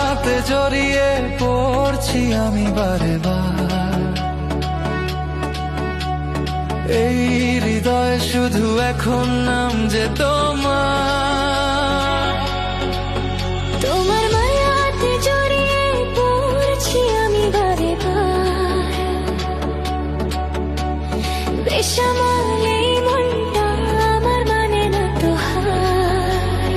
মায়াতে জড়িয়ে পড়ছি আমি বারে বার। এই হৃদয়ে শুধু এখন নাম যে তোমার। তোমার মায়াতে জড়িয়ে পড়ছি আমি বারে বার। বেসামাল এই মনটা আমার মানে না তো হার।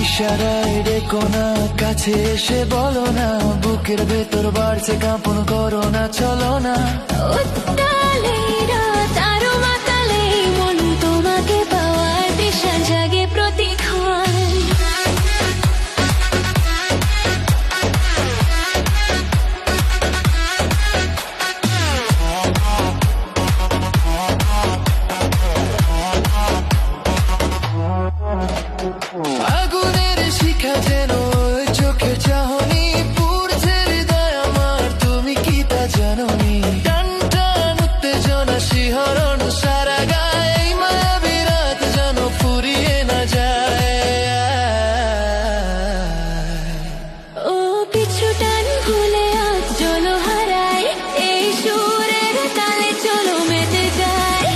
ইশারায় ডেকো না, কাছে এসে বলো না, বুকের ভেতর বাড়ছে কাঁপন, করো না, চলো না। উত্তালে রাত আরো মাতালে মন তোমাকে পাওয়ার দিশা জাগে প্রতিক্ষণ। আগুনের শিখা যেন ওই চোখে চাহনি, পুড়ছে হৃদয় আমার, তুমি কি তা জানোনি? টান টান উত্তেজনা শিহরণ সারা গায়ে, এই মায়াবী রাত যেন ফুরিয়ে না যায়। ও পিছু টান ভুলে আজ চলো হারাই, এই সুরের তালে চলো মেতে যায়।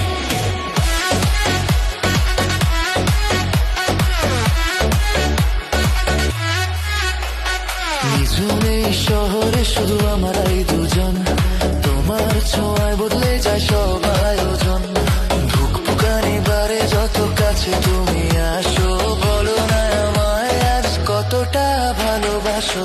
নিঝুম এই শহরে শুধু আমরাই দুজন, তোমার ছোঁয়ায় বদলে যায় সব আয়োজন। ধুকপুকানি বারে যত কাছে তুমি আসো, বলো না আমায় আজ কতটা ভালোবাসো।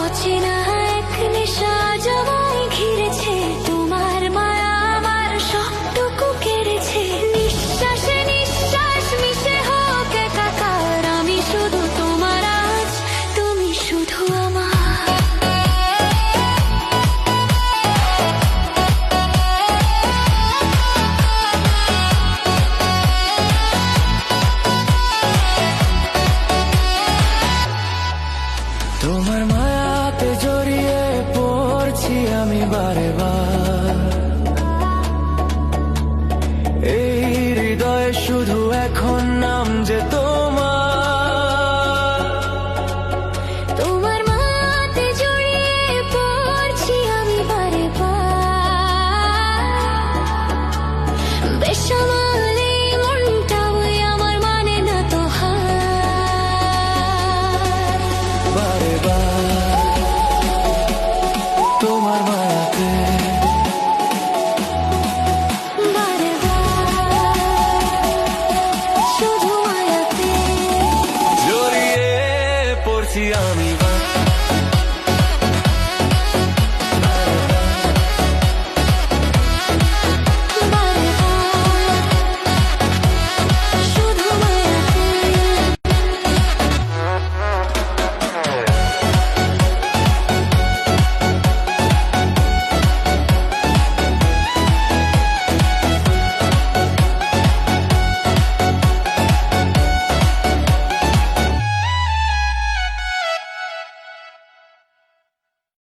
অচেনা এক নেশা জমায় ঘিরেছে, তোমার মায়া আমার সবটুকু কেড়েছে। নিঃশ্বাসে নিঃশ্বাস মিশে হোক একাকার, আমি শুধু তোমার আজ, তুমি শুধু আমার। তোমার মায়াতে জড়িয়ে পড়ছি আমি বারে বার। এই হৃদয়ে শুধু এখন নাম যে তোমার। তোমার মায়াতে জড়িয়ে পড়ছি আমি বারে বার। বেসামাল এই মনটা ওই আমার মানে না তো হার। বারে বার তোমার মায়াতে, বারে বার শুধু মায়াতে জড়িয়ে পড়ছি আমি।